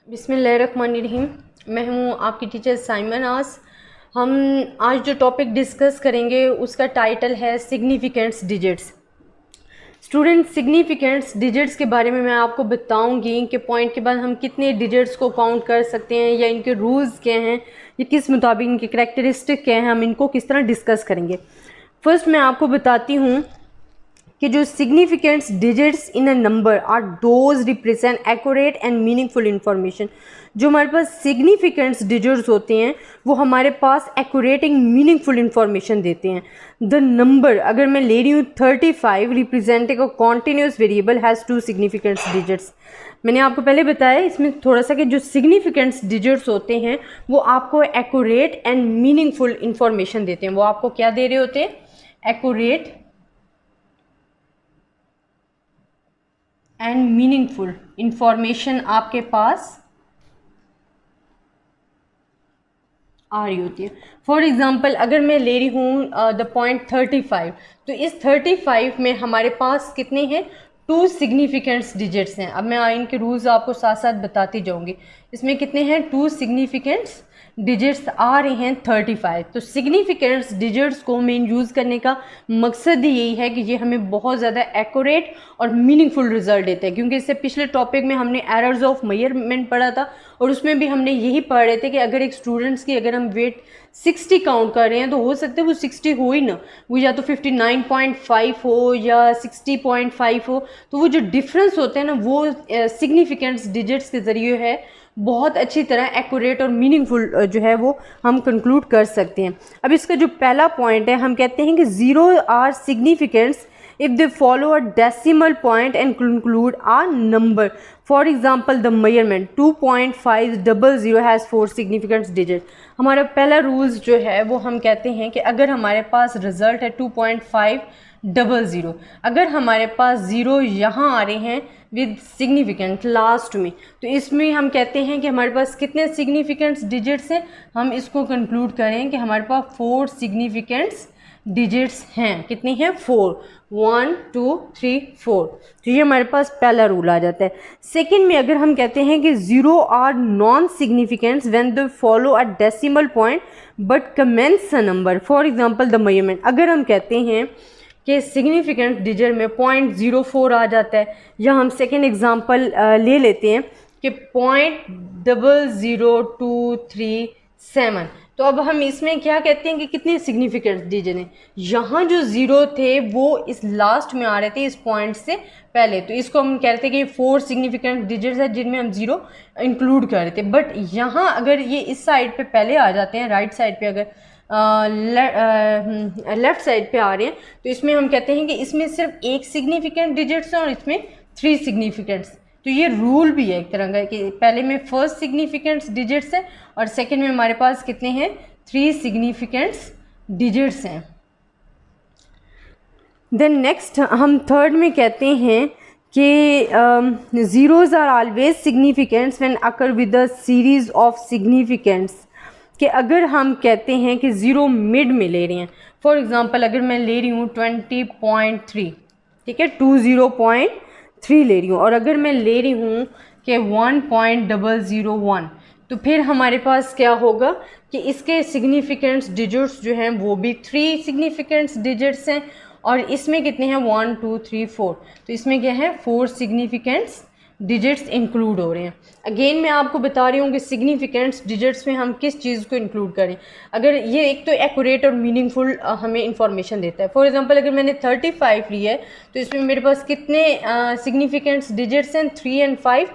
बिस्मिल्लाहिर्रहमानिर्रहीम। मैं हूँ आपकी टीचर साइमन आस। हम आज जो टॉपिक डिस्कस करेंगे उसका टाइटल है सिग्निफिकेंट्स डिजिट्स। स्टूडेंट, सिग्निफिकेंट्स डिजिट्स के बारे में मैं आपको बताऊंगी कि पॉइंट के बाद हम कितने डिजिट्स को काउंट कर सकते हैं या इनके रूल्स क्या हैं, ये किस मुताबिक इनके करैक्टरिस्टिक क्या हैं, हम इनको किस तरह डिस्कस करेंगे। फर्स्ट मैं आपको बताती हूँ कि जो significants digits in a number are those represent accurate and meaningful information. जो हमारे पास सिग्निफिकेंट्स डिजिट्स होते हैं वो हमारे पास एक्यूरेट एंड मीनिंगफुल इंफॉर्मेशन देते हैं। द नंबर अगर मैं ले रही हूँ 35 representing a continuous variable has 2 significants digits. मैंने आपको पहले बताया इसमें थोड़ा सा कि जो सिग्निफिकेंट्स डिजिट्स होते हैं वो आपको एक्यूरेट एंड मीनिंगफुल इंफॉर्मेशन देते हैं। वो आपको क्या दे रहे होते हैं? एक्यूरेट एंड मीनिंगफुल इंफॉर्मेशन आपके पास आ रही होती है। फॉर एग्जाम्पल अगर मैं ले रही हूँ द पॉइंट 35, तो इस 35 में हमारे पास कितने हैं? 2 सिग्निफिकेंट्स डिजिट्स हैं। अब मैं इनके रूल्स आपको साथ साथ बताती जाऊँगी। इसमें कितने हैं? 2 सिग्निफिकेंट्स डिजिट्स आ रहे हैं 35। तो सिग्निफिकेंट्स डिजिट्स को मेन यूज़ करने का मकसद ही यही है कि ये हमें बहुत ज़्यादा एक्यूरेट और मीनिंगफुल रिजल्ट देते हैं, क्योंकि इससे पिछले टॉपिक में हमने एरर्स ऑफ मेजरमेंट पढ़ा था और उसमें भी हमने यही पढ़ रहे थे कि अगर एक स्टूडेंट्स की अगर हम वेट 60 काउंट कर रहे हैं तो हो सकता है वो 60 हो ही ना, वो या तो 59.5 हो या 60.5 हो। तो वो जो डिफरेंस होते हैं ना वो सिग्निफिकेंट्स डिजिट्स के ज़रिए है बहुत अच्छी तरह एक्यूरेट और मीनिंगफुल जो है वो हम कंक्लूड कर सकते हैं। अब इसका जो पहला पॉइंट है, हम कहते हैं कि 0 are सिग्निफिकेंट्स if they follow a decimal point and conclude a number. For example, the measurement 2.500 has 4 significant digits. हमारा पहला रूल्स जो है वो हम कहते हैं कि अगर हमारे पास रिजल्ट है 2.500, अगर हमारे पास 0 यहाँ आ रहे हैं विद सिग्निफिकेंट लास्ट में, तो इसमें हम कहते हैं कि हमारे पास कितने सिग्निफिकेंट डिजिट्स हैं। हम इसको कंक्लूड करें कि हमारे पास 4 सिग्निफिकेंट्स डिजिट्स हैं। कितनी हैं? 4। 1 2 3 4। तो ये हमारे पास पहला रूल आ जाता है। सेकंड में अगर हम कहते हैं कि 0 are non significants when they follow a decimal point but commence a number. For example the measurement, अगर हम कहते हैं कि सिग्निफिकेंट डिजिट में 0.04 आ जाता है, या हम सेकेंड एग्जाम्पल ले लेते हैं कि 0.00237, तो अब हम इसमें क्या कहते हैं कि कितने सिग्निफिकेंट डिजिट हैं? यहाँ जो 0 थे वो इस लास्ट में आ रहे थे इस पॉइंट से पहले, तो इसको हम कहते हैं कि 4 सिग्निफिकेंट डिजिट्स है जिनमें हम 0 इंक्लूड कर रहे थे। बट यहाँ अगर ये इस साइड पे पहले आ जाते हैं, राइट साइड पे अगर लेफ्ट साइड पे आ रहे हैं, तो इसमें हम कहते हैं कि इसमें सिर्फ 1 सिग्निफिकेंट डिजिट्स है और इसमें 3 सिग्निफिकेंट्स। तो ये रूल भी है एक तरह का कि पहले में फर्स्ट सिग्निफिकेंट्स डिजिट्स है और सेकंड में हमारे पास कितने हैं? 3 सिग्निफिकेंट्स डिजिट्स हैं। देन नेक्स्ट हम थर्ड में कहते हैं कि zeros are always significants when occur with a series of significants. कि अगर हम कहते हैं कि 0 मिड में ले रहे हैं, फॉर एग्जांपल अगर मैं ले रही हूँ 20.3, ठीक है, 20.3 ले रही हूँ, और अगर मैं ले रही हूँ कि 1.001, तो फिर हमारे पास क्या होगा कि इसके सिग्निफिकेंट्स डिजिट्स जो हैं वो भी 3 सिग्निफिकेंट्स डिजिट्स हैं, और इसमें कितने हैं? 1 2 3 4। तो इसमें क्या है? 4 सिग्निफिकेंट्स डिजिट्स इंक्लूड हो रहे हैं। अगेन मैं आपको बता रही हूँ कि सिग्निफिकेंट्स डिजिट्स में हम किस चीज़ को इंक्लूड करें। अगर ये एक तो एक्यूरेट और मीनिंगफुल हमें इंफॉर्मेशन देता है। फॉर एग्जांपल अगर मैंने 35 ली है तो इसमें मेरे पास कितने सिग्निफिकेंट्स डिजिट्स हैं? 3 और 5,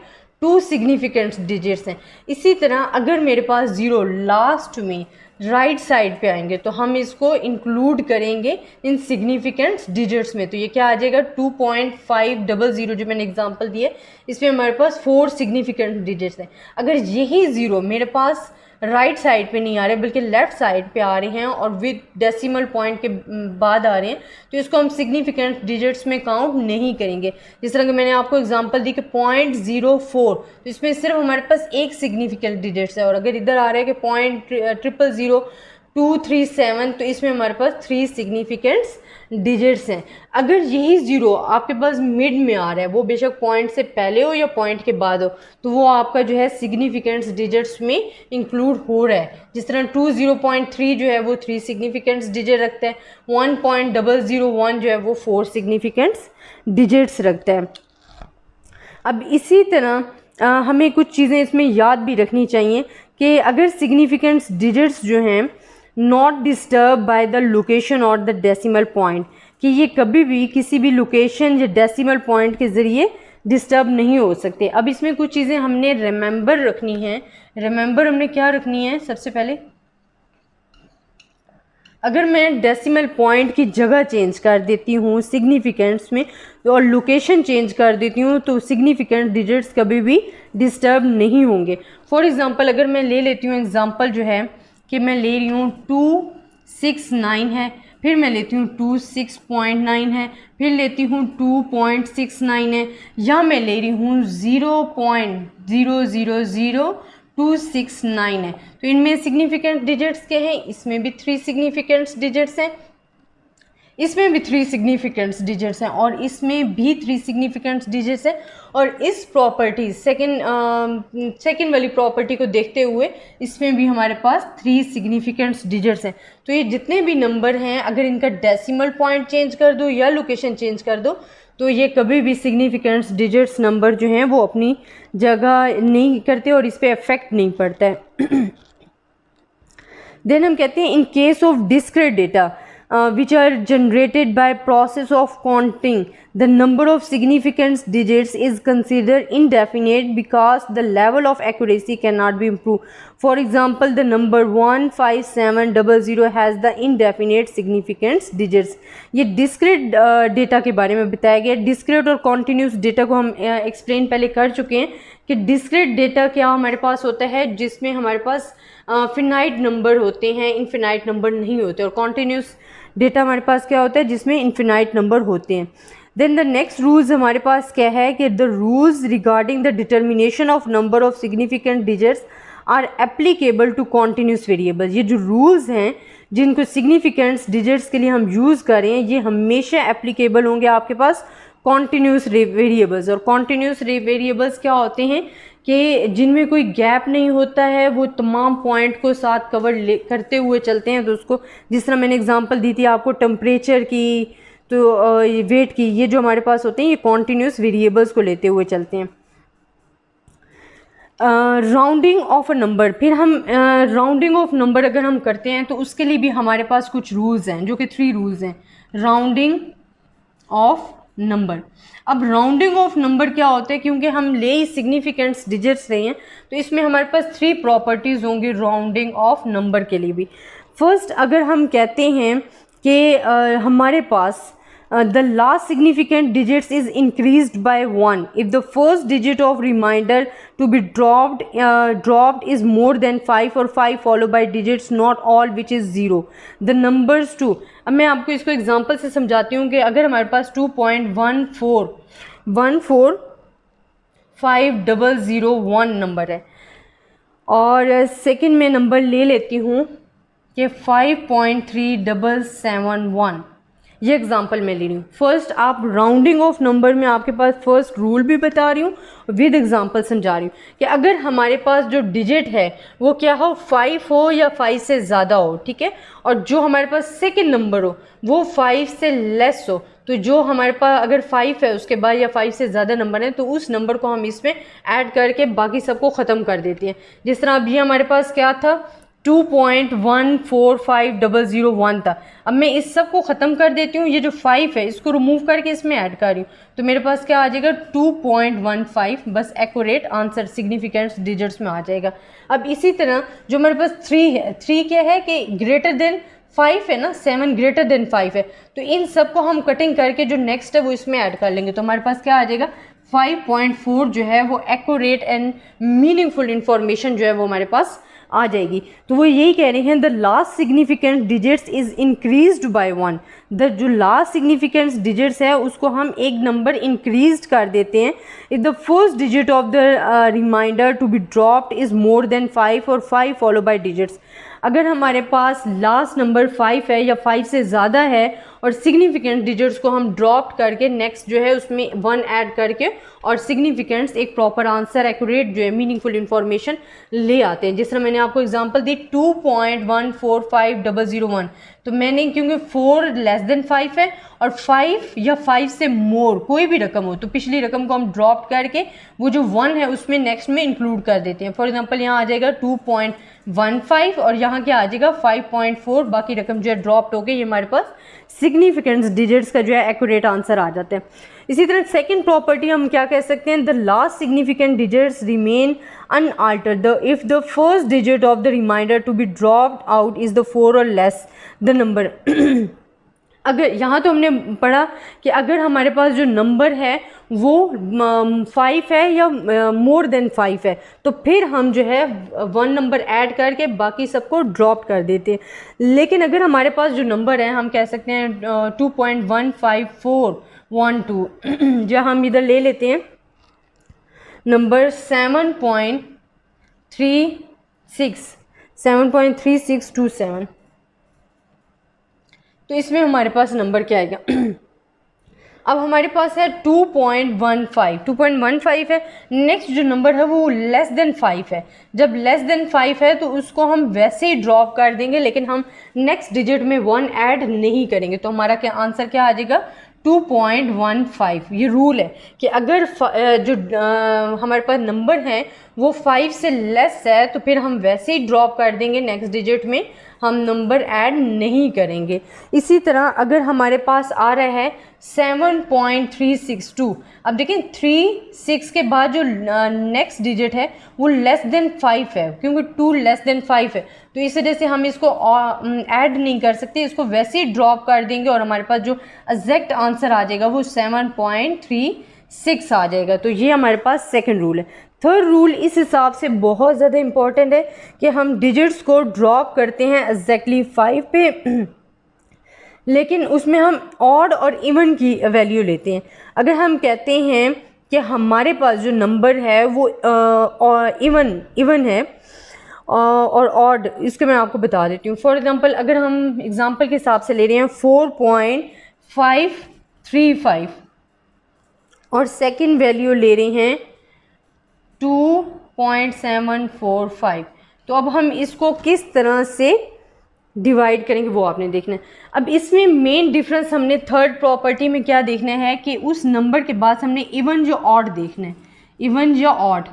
2 सिग्निफिकेंट्स डिजिट्स हैं। इसी तरह अगर मेरे पास 0 लास्ट में राइट साइड पे आएंगे तो हम इसको इंक्लूड करेंगे इन सिग्निफिकेंट्स डिजिट्स में। तो ये क्या आ जाएगा? 2.500 जो मैंने एग्जांपल दिए, इसमें हमारे पास 4 सिग्निफिकेंट डिजिट्स हैं। अगर यही 0 मेरे पास राइट साइड पे नहीं आ रहे बल्कि लेफ़्ट साइड पे आ रहे हैं और विद डेसिमल पॉइंट के बाद आ रहे हैं, तो इसको हम सिग्निफिकेंट डिजिट्स में काउंट नहीं करेंगे। जिस तरह कि मैंने आपको एग्जांपल दी कि 0.04, तो इसमें सिर्फ हमारे पास 1 सिग्निफिकेंट डिजिट्स है, और अगर इधर आ रहा है कि 0.000, 237, तो इसमें हमारे पास 3 सिग्निफिकेंट्स डिजिट्स हैं। अगर यही ज़ीरो आपके पास मिड में आ रहा है, वो बेशक पॉइंट से पहले हो या पॉइंट के बाद हो, तो वो आपका जो है सिग्निफिकेंट्स डिजिट्स में इंक्लूड हो रहा है। जिस तरह 20.3 जो है वो 3 सिग्निफिकेंट्स डिजिट रखता है, 1.001 जो है वो 4 सिग्निफिकेंट्स डिजिट्स रखता है। अब इसी तरह हमें कुछ चीज़ें इसमें याद भी रखनी चाहिए कि अगर सिग्निफिकेंट्स डिजिट्स जो हैं not disturb by the location और द डेसिमल पॉइंट, कि ये कभी भी किसी भी लोकेशन या डेसिमल पॉइंट के ज़रिए डिस्टर्ब नहीं हो सकते। अब इसमें कुछ चीज़ें हमने रिमेंबर रखनी है। रिमेंबर हमने क्या रखनी है? सबसे पहले अगर मैं डेसिमल पॉइंट की जगह चेंज कर देती हूँ सिग्निफिकेंट्स में और लोकेशन चेंज कर देती हूँ तो सिग्निफिकेंट डिजिट्स कभी भी डिस्टर्ब नहीं होंगे। फॉर एग्ज़ाम्पल अगर मैं ले लेती हूँ एग्ज़ाम्पल जो है कि मैं ले रही हूँ 269 है, फिर मैं लेती हूँ 26.9 है, फिर लेती हूँ 2.69 है, या मैं ले रही हूँ 0.000269 है, तो इनमें सिग्निफिकेंट डिजिट्स क्या हैं? इसमें भी 3 सिग्निफिकेंट डिजिट्स हैं, इसमें भी 3 सिग्निफिकेंट डिजिट्स हैं, और इसमें भी 3 सिग्निफिकेंट डिजिट्स हैं। और इस प्रॉपर्टी सेकंड वाली प्रॉपर्टी को देखते हुए इसमें भी हमारे पास 3 सिग्निफिकेंट डिजिट्स हैं। तो ये जितने भी नंबर हैं अगर इनका डेसिमल पॉइंट चेंज कर दो या लोकेशन चेंज कर दो तो ये कभी भी सिग्निफिकेंट डिजिट्स नंबर जो हैं वो अपनी जगह नहीं करते और इस पर इफेक्ट नहीं पड़ता है। देन हम कहते हैं in case of discrete data which are generated by process of counting, the number of significant digits is considered indefinite because the level of accuracy cannot be improved. For example, the number 15700 has the indefinite significance digits. ये discrete data के बारे में बताया गया। discrete और continuous data को हम explain पहले कर चुके हैं कि discrete data क्या हमारे पास होता है जिसमें हमारे पास फिनाइट नंबर होते हैं, इनफिनाइट नंबर नहीं होते, और कॉन्टीन्यूस डेटा हमारे पास क्या होता है जिसमें इनफिनाइट नंबर होते हैं। देन द नेक्स्ट रूल्स हमारे पास क्या है कि the rules regarding the determination of number of significant digits are applicable to continuous variables. ये जो रूल्स हैं जिनको सिग्निफिकेंट डिजिट्स के लिए हम यूज़ कर रहे हैं ये हमेशा एप्लीकेबल होंगे आपके पास कॉन्टीन्यूस वेरिएबल्स। और कॉन्टीन्यूस वेरिएबल्स क्या होते हैं कि जिनमें कोई गैप नहीं होता है, वो तमाम पॉइंट को साथ कवर करते हुए चलते हैं। तो उसको जिस तरह मैंने एग्जांपल दी थी आपको टेम्परेचर की, तो वेट की, ये जो हमारे पास होते हैं ये कॉन्टीन्यूस वेरिएबल्स को लेते हुए चलते हैं। राउंडिंग ऑफ अ नंबर, फिर हम राउंडिंग ऑफ नंबर अगर हम करते हैं तो उसके लिए भी हमारे पास कुछ रूल्स हैं जो कि 3 रूल्स हैं। राउंडिंग ऑफ नंबर, अब राउंडिंग ऑफ नंबर क्या होता है, क्योंकि हम ले सिग्निफिकेंट्स डिजिट्स रहे हैं तो इसमें हमारे पास 3 प्रॉपर्टीज़ होंगी राउंडिंग ऑफ नंबर के लिए भी। फर्स्ट अगर हम कहते हैं कि हमारे पास the last significant digits is increased by 1 if the first digit of reminder to be dropped is more than 5 or 5 followed by digits not all which is 0 the numbers 2। अब मैं आपको इसको एग्जांपल से समझाती हूँ कि अगर हमारे पास 2.1414501 नंबर है और सेकंड में नंबर ले लेती हूँ कि 5.3771, ये एग्जांपल मैं ले रही हूँ। फर्स्ट आप राउंडिंग ऑफ नंबर में आपके पास फर्स्ट रूल भी बता रही हूँ विद एग्जांपल समझा रही हूँ कि अगर हमारे पास जो डिजिट है वो क्या हो, 5 हो या 5 से ज़्यादा हो, ठीक है, और जो हमारे पास सेकंड नंबर हो वो 5 से लेस हो, तो जो हमारे पास अगर 5 है उसके बाद या 5 से ज़्यादा नंबर है तो उस नंबर को हम इसमें ऐड करके बाकी सबको ख़त्म कर देते हैं। जिस तरह अभी हमारे पास क्या था 2.145001 था। अब मैं इस सब को ख़त्म कर देती हूँ, ये जो 5 है इसको रिमूव करके इसमें ऐड कर रही हूँ तो मेरे पास क्या आ जाएगा 2.15, बस एक्यूरेट आंसर सिग्निफिकेंट डिजिट्स में आ जाएगा। अब इसी तरह जो मेरे पास 3 है, 3 क्या है कि ग्रेटर देन 5 है ना, 7 ग्रेटर देन 5 है, तो इन सब को हम कटिंग करके जो नेक्स्ट है वो इसमें ऐड कर लेंगे तो हमारे पास क्या आ जाएगा 5.4 जो है वो एक्यूरेट एंड मीनिंगफुल इंफॉर्मेशन जो है वो हमारे पास आ जाएगी। तो वो यही कह रहे हैं the last significant digits is increased by 1, जो लास्ट सिग्निफिकेंस डिजिट्स है उसको हम एक नंबर इंक्रीज कर देते हैं if the first digit of the remainder to be dropped is more than 5 और 5 फॉलो बाय डिजिट्स। अगर हमारे पास लास्ट नंबर 5 है या 5 से ज़्यादा है और सिग्निफिकेंट डिजिट्स को हम ड्रॉप करके नेक्स्ट जो है उसमें 1 ऐड करके और सिग्निफिकेंट्स एक प्रॉपर आंसर एक्यूरेट जो है मीनिंगफुल इन्फॉर्मेशन ले आते हैं। जिस तरह मैंने आपको एग्जांपल दी 2.145001, तो मैंने क्योंकि 4 लेस देन 5 है और 5 या 5 से मोर कोई भी रकम हो तो पिछली रकम को हम ड्रॉप करके वो जो 1 है उसमें नेक्स्ट में इंक्लूड कर देते हैं। फॉर एग्जांपल यहाँ आ जाएगा 2.15 और यहाँ क्या आ जाएगा 5.4, बाकी रकम जो है ड्रॉप हो गई, ये हमारे पास सिग्निफिकेंस डिजिट्स का जो है एक्यूरेट आंसर आ जाता है। इसी तरह सेकंड प्रॉपर्टी हम क्या कह सकते हैं, the last significant digits remain unaltered if the first digit of the remainder to be dropped out is the 4 और लेस द नंबर। अगर यहाँ तो हमने पढ़ा कि अगर हमारे पास जो नंबर है वो 5 है या मोर देन 5 है तो फिर हम जो है 1 नंबर ऐड करके बाकी सबको ड्रॉप कर देते हैं। लेकिन अगर हमारे पास जो नंबर है हम कह सकते हैं 2.15412 जो हम इधर ले लेते हैं नंबर 7.3627, तो इसमें हमारे पास नंबर क्या आएगा अब हमारे पास है 2.15 है, नेक्स्ट जो नंबर है वो लेस देन 5 है। जब लेस देन 5 है तो उसको हम वैसे ही ड्रॉप कर देंगे लेकिन हम नेक्स्ट डिजिट में 1 ऐड नहीं करेंगे, तो हमारा क्या आंसर क्या आ जाएगा 2.15। ये रूल है कि अगर जो हमारे पास नंबर है वो 5 से लेस है तो फिर हम वैसे ही ड्रॉप कर देंगे, नेक्स्ट डिजिट में हम नंबर ऐड नहीं करेंगे। इसी तरह अगर हमारे पास आ रहा है 7.362, अब देखें 36 के बाद जो नेक्स्ट डिजिट है वो लेस देन 5 है, क्योंकि 2 लेस देन 5 है तो इस वजह से हम इसको ऐड नहीं कर सकते, इसको वैसे ही ड्रॉप कर देंगे और हमारे पास जो एग्जैक्ट आंसर आ जाएगा वो 7.36 आ जाएगा। तो ये हमारे पास सेकंड रूल है। थर्ड रूल इस हिसाब से बहुत ज़्यादा इम्पॉर्टेंट है कि हम डिजिट्स को ड्रॉप करते हैं एग्जैक्टली 5 पे लेकिन उसमें हम ऑड और इवन की वैल्यू लेते हैं। अगर हम कहते हैं कि हमारे पास जो नंबर है वो इवन है और ऑड, इसके मैं आपको बता देती हूँ। फॉर एग्जांपल अगर हम एग्जांपल के हिसाब से ले रहे हैं 4.535 और सेकंड वैल्यू ले रहे हैं 2.745, तो अब हम इसको किस तरह से डिवाइड करेंगे वो आपने देखना है। अब इसमें मेन डिफरेंस हमने थर्ड प्रॉपर्टी में क्या देखना है कि उस नंबर के बाद हमने इवन जो ऑड देखना है, इवन या ऑड।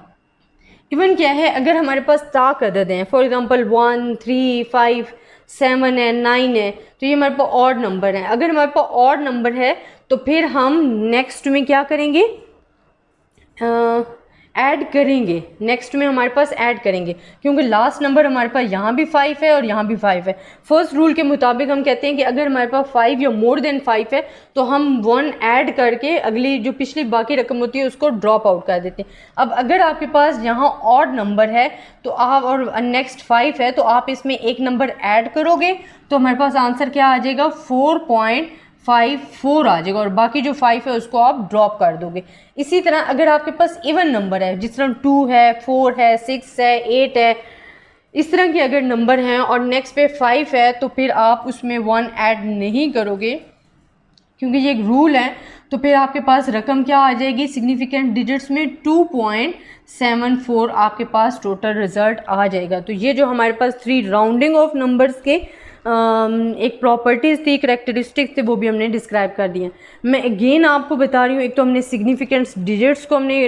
इवन क्या है, अगर हमारे पास ताक अदद हैं, फॉर एग्जांपल 1, 3, 5, 7 है, 9 है, तो ये हमारे पास ऑड नंबर है। अगर हमारे पास ऑड नंबर है तो फिर हम नेक्स्ट में क्या करेंगे, ऐड करेंगे, नेक्स्ट में हमारे पास ऐड करेंगे, क्योंकि लास्ट नंबर हमारे पास यहाँ भी 5 है और यहाँ भी 5 है। फर्स्ट रूल के मुताबिक हम कहते हैं कि अगर हमारे पास 5 या मोर देन 5 है तो हम 1 ऐड करके अगली जो पिछली बाकी रकम होती है उसको ड्रॉप आउट कर देते हैं। अब अगर आपके पास यहाँ ऑड नंबर है तो आप और नेक्स्ट 5 है तो आप इसमें एक नंबर ऐड करोगे तो हमारे पास आंसर क्या आ जाएगा 4.54 आ जाएगा और बाकी जो 5 है उसको आप ड्रॉप कर दोगे। इसी तरह अगर आपके पास इवन नंबर है, जिस तरह 2 है, 4 है, 6 है, 8 है, इस तरह के अगर नंबर हैं और नेक्स्ट पे 5 है तो फिर आप उसमें 1 ऐड नहीं करोगे, क्योंकि ये एक रूल है। तो फिर आपके पास रकम क्या आ जाएगी सिग्निफिकेंट डिजिट्स में 2.74 आपके पास टोटल रिजल्ट आ जाएगा। तो ये जो हमारे पास 3 राउंडिंग ऑफ नंबर्स के एक प्रॉपर्टीज़ थी, करैक्टरिस्टिक्स थे, वो भी हमने डिस्क्राइब कर दिए। मैं अगेन आपको बता रही हूँ, एक तो हमने सिग्निफिकेंस डिजिट्स को हमने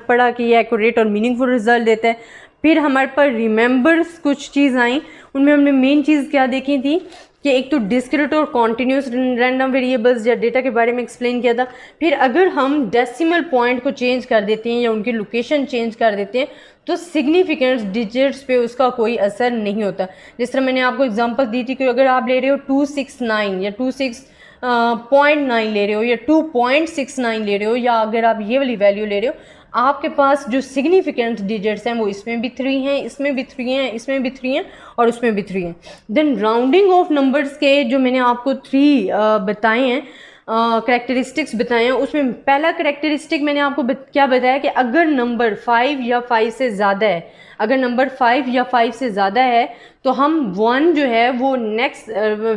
पढ़ा कि ये एक्यूरेट और मीनिंगफुल रिजल्ट देता है। फिर हमारे पास रिमेंबर्स कुछ चीज़ आई, उनमें हमने मेन चीज़ क्या देखी थी कि एक तो डिस्क्रीट और कॉन्टीन्यूस रैंडम वेरिएबल्स या डेटा के बारे में एक्सप्लेन किया था। फिर अगर हम डेसिमल पॉइंट को चेंज कर देते हैं या उनकी लोकेशन चेंज कर देते हैं तो सिग्निफिकेंस डिजिट्स पे उसका कोई असर नहीं होता। जिस तरह मैंने आपको एग्जांपल दी थी कि अगर आप ले रहे हो 269 या 26.9 ले रहे हो या 2.69 ले रहे हो, या अगर आप ये वाली वैल्यू ले रहे हो, आपके पास जो सिग्निफिकेंट डिजिट्स हैं वो इसमें भी 3 हैं, इसमें भी 3 हैं, इसमें भी 3 हैं और उसमें भी 3 हैं। देन राउंडिंग ऑफ नंबर्स के जो मैंने आपको 3 बताए हैं, करेक्टरिस्टिक्स बताए हैं, उसमें पहला करेक्टरिस्टिक मैंने आपको क्या बताया कि अगर नंबर 5 या 5 से ज़्यादा है, अगर नंबर 5 या 5 से ज़्यादा है तो हम 1 जो है वो नेक्स्ट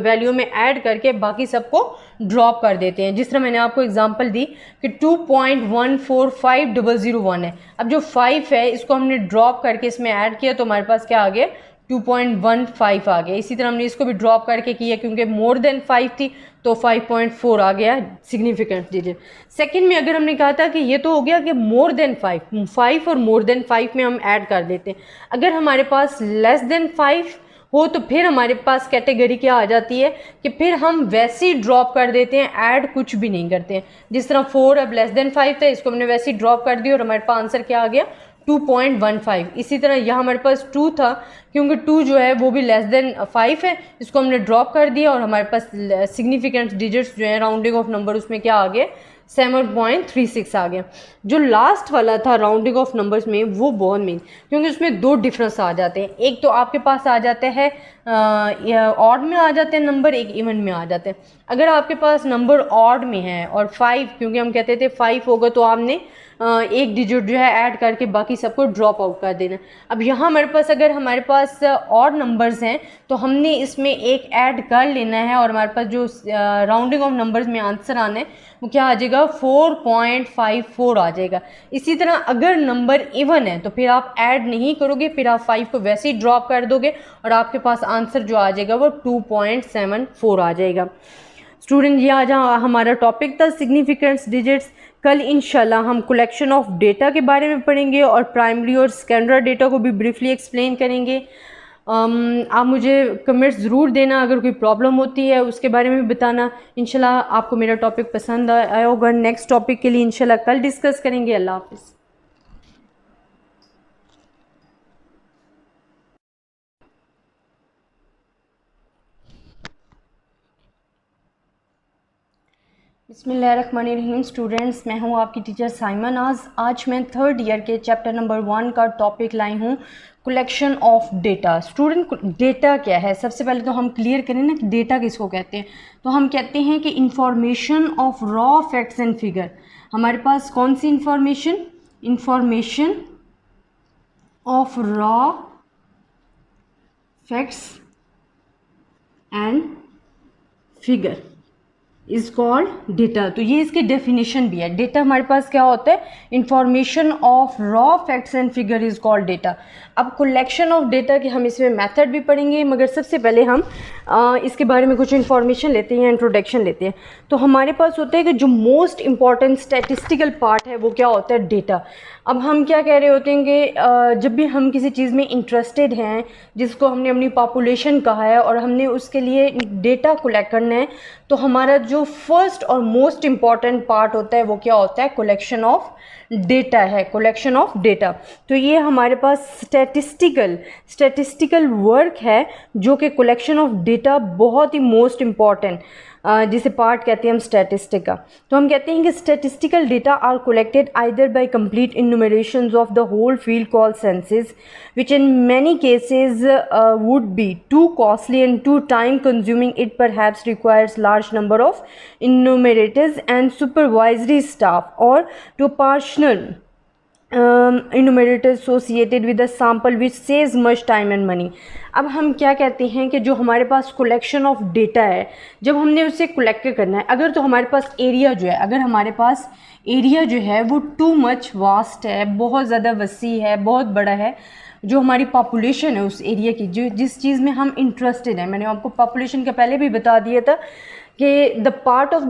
वैल्यू में ऐड करके बाकी सबको ड्रॉप कर देते हैं। जिस तरह मैंने आपको एग्जांपल दी कि 2.145001 है, अब जो 5 है इसको हमने ड्रॉप करके इसमें ऐड किया तो हमारे पास क्या आ गया, 2.15 आ गया। इसी तरह हमने इसको भी ड्रॉप करके किया क्योंकि मोर देन 5 थी तो 5.4 आ गया सिग्निफिकेंट डिजिट। सेकंड में अगर हमने कहा था कि ये तो हो गया कि मोर देन 5 और मोर देन 5 में हम ऐड कर देते हैं। अगर हमारे पास लेस देन 5 हो तो फिर हमारे पास कैटेगरी क्या आ जाती है कि फिर हम वैसे ही ड्रॉप कर देते हैं, ऐड कुछ भी नहीं करते हैं। जिस तरह 4 अब लेस देन 5 था, इसको हमने वैसे ही ड्रॉप कर दिया और हमारे पास आंसर क्या आ गया, 2.15। इसी तरह यहाँ हमारे पास 2 था, क्योंकि 2 जो है वो भी लेस देन 5 है, इसको हमने ड्रॉप कर दिया और हमारे पास सिग्निफिकेंट डिजिट्स जो है राउंडिंग ऑफ नंबर उसमें क्या आ गया, 7.36 आ गया। जो लास्ट वाला था राउंडिंग ऑफ नंबर्स में वो बहुत मेन, क्योंकि उसमें 2 डिफरेंस आ जाते हैं। एक तो आपके पास आ जाता है ऑड में आ जाते हैं नंबर, एक इवन में आ जाते हैं। अगर आपके पास नंबर ऑड में है और 5, क्योंकि हम कहते थे 5 होगा तो आपने एक डिजिट जो है ऐड करके बाकी सबको ड्रॉप आउट कर देना। अब यहाँ हमारे पास अगर हमारे पास ऑड नंबर्स हैं तो हमने इसमें एक ऐड कर लेना है और हमारे पास जो राउंडिंग ऑफ नंबर्स में आंसर आना है वो क्या आ जाएगा, 4.54 आ जाएगा। इसी तरह अगर नंबर इवन है तो फिर आप ऐड नहीं करोगे, फिर आप 5 को वैसे ही ड्रॉप कर दोगे और आपके पास आंसर जो आ जाएगा वो 2.74 आ जाएगा। स्टूडेंट ये आज हमारा टॉपिक था सिग्निफिकेंस डिजिट्स। कल इंशाल्लाह हम कलेक्शन ऑफ डेटा के बारे में पढ़ेंगे और प्राइमरी और सेकेंडरी डेटा को भी ब्रीफली एक्सप्लेन करेंगे। आप मुझे कमेंट्स ज़रूर देना, अगर कोई प्रॉब्लम होती है उसके बारे में भी बताना। इंशाल्लाह आपको मेरा टॉपिक पसंद आया होगा। नेक्स्ट टॉपिक के लिए इंशाल्लाह कल डिस्कस करेंगे। अल्लाह हाफ़िज़। बिस्मिल्लाहिर्रहमानिर्रहीम। स्टूडेंट्स, मैं हूं आपकी टीचर साइमा नाज। आज मैं 3rd ईयर के चैप्टर नंबर 1 का टॉपिक लाई हूं, collection of data. Student, data क्या है? सबसे पहले तो हम क्लियर करें ना कि डेटा किसको कहते हैं। तो हम कहते हैं कि information of raw facts and figure. हमारे पास कौन सी information? Information of raw facts and figure is called data. तो ये इसकी डेफिनेशन भी है। डेटा हमारे पास क्या होता है? Information of raw facts and figure is called data. अब कलेक्शन ऑफ डेटा के हम इसमें मेथड भी पढ़ेंगे, मगर सबसे पहले हम इसके बारे में कुछ इन्फॉर्मेशन लेते हैं, इंट्रोडक्शन लेते हैं। तो हमारे पास होता है कि जो मोस्ट इम्पॉर्टेंट स्टैटिस्टिकल पार्ट है वो क्या होता है? डेटा। अब हम क्या कह रहे होते हैं कि जब भी हम किसी चीज़ में इंटरेस्टेड हैं, जिसको हमने अपनी पॉपुलेशन कहा है और हमने उसके लिए डेटा कलेक्ट करना है, तो हमारा जो फर्स्ट और मोस्ट इम्पॉर्टेंट पार्ट होता है वो क्या होता है? कलेक्शन ऑफ डेटा है, कलेक्शन ऑफ डेटा। तो ये हमारे पास स्टैटिस्टिकल वर्क है जो कि कलेक्शन ऑफ डेटा बहुत ही मोस्ट इम्पॉर्टेंट जिसे पार्ट कहते हैं हम स्टैटिस्टिक का। तो हम कहते हैं कि statistical data are collected either by complete enumerations of the whole field called census, which in many cases would be too costly and too time consuming. It perhaps requires large number of enumerators and supervisory staff or to partial enumerators associated with the sample which saves much time and money. अब हम क्या कहते हैं कि जो हमारे पास collection of data है, जब हमने उसे कलेक्ट करना है, अगर तो हमारे पास एरिया जो है, अगर हमारे पास एरिया जो है वो टू मच वास्ट है, बहुत ज़्यादा वसी है, बहुत बड़ा है, जो हमारी पॉपुलेशन है उस एरिया की, जो जिस चीज़ में हम इंटरेस्टेड हैं, मैंने आपको पॉपुलेशन का पहले भी बता दिया था कि द पार्ट ऑफ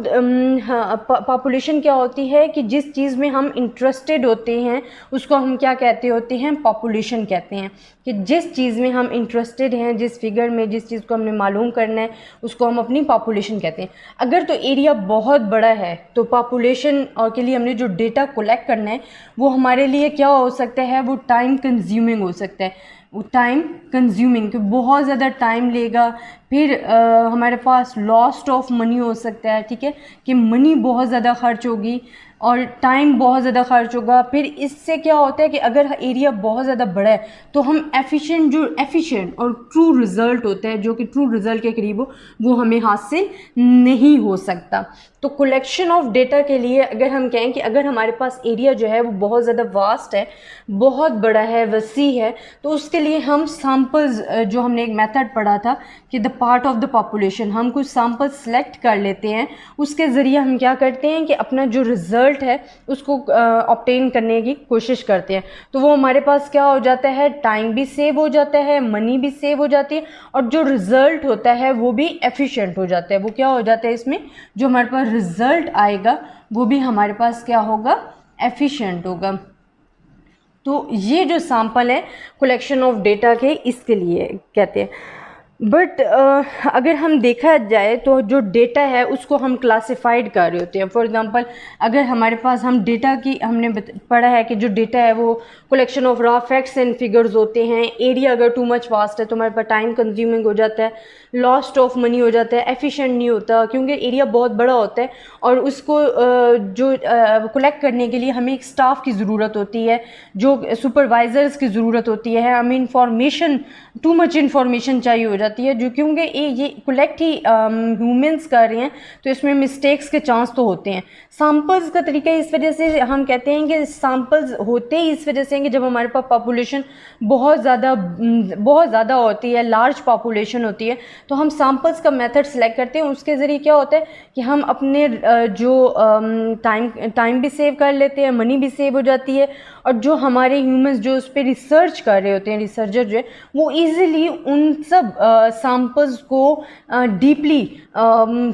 पॉपुलेशन क्या होती है कि जिस चीज़ में हम इंटरेस्टेड होते हैं उसको हम क्या कहते होते हैं? पॉपुलेशन कहते हैं। कि जिस चीज़ में हम इंटरेस्टेड हैं, जिस फिगर में जिस चीज़ को हमने मालूम करना है उसको हम अपनी पॉपुलेशन कहते हैं। अगर तो एरिया बहुत बड़ा है तो पॉपुलेशन और के लिए हमने जो डेटा कलेक्ट करना है वो हमारे लिए क्या हो सकता है? वो टाइम कंज्यूमिंग हो सकता है। वो टाइम कंज्यूमिंग कि बहुत ज़्यादा टाइम लेगा, फिर हमारे पास लॉस्ट ऑफ मनी हो सकता है, ठीक है, कि मनी बहुत ज़्यादा खर्च होगी। और टाइम बहुत ज़्यादा खर्च होगा। फिर इससे क्या होता है कि अगर एरिया बहुत ज़्यादा बड़ा है तो हम एफिशिएंट और ट्रू रिज़ल्ट होता है, जो कि ट्रू रिज़ल्ट के करीब हो, वो हमें हासिल नहीं हो सकता। तो कलेक्शन ऑफ डेटा के लिए अगर हम कहें कि अगर हमारे पास एरिया जो है वो बहुत ज़्यादा वास्ट है, बहुत बड़ा है, वसी है, तो उसके लिए हम सैम्पल्स, जो हमने एक मेथड पढ़ा था कि the part of the population, हम कुछ सैम्पल सेलेक्ट कर लेते हैं, उसके ज़रिए हम क्या करते हैं कि अपना जो रिज़ल्ट है उसको ऑब्टेन करने की कोशिश करते हैं। तो वो हमारे पास क्या हो जाता है, टाइम भी सेव हो जाता है, मनी भी सेव हो जाती है, और जो रिज़ल्ट होता है वो भी एफिशिएंट हो जाता है। वो क्या हो जाता है, इसमें जो हमारे पास रिज़ल्ट आएगा वो भी हमारे पास क्या होगा, एफिशिएंट होगा। तो ये जो सैम्पल है कलेक्शन ऑफ डेटा के, इसके लिए कहते हैं। बट अगर हम देखा जाए तो जो डेटा है उसको हम क्लासिफाइड कर रहे होते हैं। फॉर एग्जांपल, अगर हमारे पास हम डेटा की, हमने पढ़ा है कि जो डेटा है वो collection of raw facts and figures होते हैं। एरिया अगर टू मच वास्ट है तो हमारे पास टाइम कंज्यूमिंग हो जाता है, लॉस्ट ऑफ मनी हो जाता है, एफिशिएंट नहीं होता, क्योंकि एरिया बहुत बड़ा होता है और उसको जो कलेक्ट करने के लिए हमें एक स्टाफ की ज़रूरत होती है, जो सुपरवाइज़र्स की ज़रूरत होती है, हमें इंफॉर्मेशन, टू मच इंफॉर्मेशन चाहिए हो जाती है, जो क्योंकि ये कलेक्ट ही ह्यूमंस कर रहे हैं तो इसमें मिस्टेक्स के चांस तो होते हैं। सैम्पल्स का तरीका इस वजह से हम कहते हैं कि सैम्पल्स होते ही इस वजह से हैं कि जब हमारे पास पॉपुलेशन बहुत ज़्यादा होती है, लार्ज पॉपुलेशन होती है, तो हम सैम्पल्स का मेथड सेलेक्ट करते हैं। उसके ज़रिए क्या होता है कि हम अपने जो टाइम भी सेव कर लेते हैं, मनी भी सेव हो जाती है, और जो हमारे ह्यूमंस जो उस पर रिसर्च कर रहे होते हैं, रिसर्चर जो है, वो ईज़िली उन सब सैम्पल्स को डीपली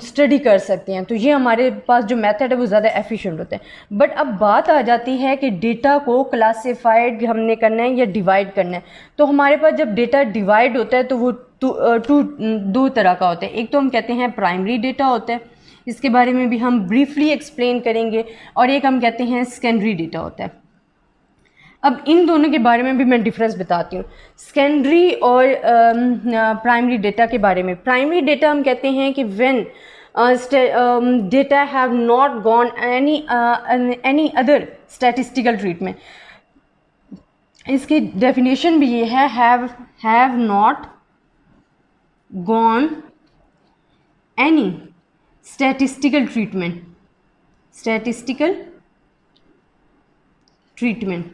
स्टडी कर सकते हैं। तो ये हमारे पास जो मेथड है वो ज़्यादा एफिशिएंट होता है। बट अब बात आ जाती है कि डेटा को क्लासिफाइड हमने करना है या डिवाइड करना है। तो हमारे पास जब डेटा डिवाइड होता है तो वो दो तरह का होता है। एक तो हम कहते हैं प्राइमरी डेटा होता है, इसके बारे में भी हम ब्रीफली एक्सप्लेन करेंगे, और एक हम कहते हैं सेकेंडरी डेटा होता है। अब इन दोनों के बारे में भी मैं डिफरेंस बताती हूँ, सेकेंडरी और प्राइमरी डेटा के बारे में। प्राइमरी डेटा हम कहते हैं कि when data have not gone any other statistical treatment. इसकी डेफिनेशन भी ये है, have not gone any statistical treatment.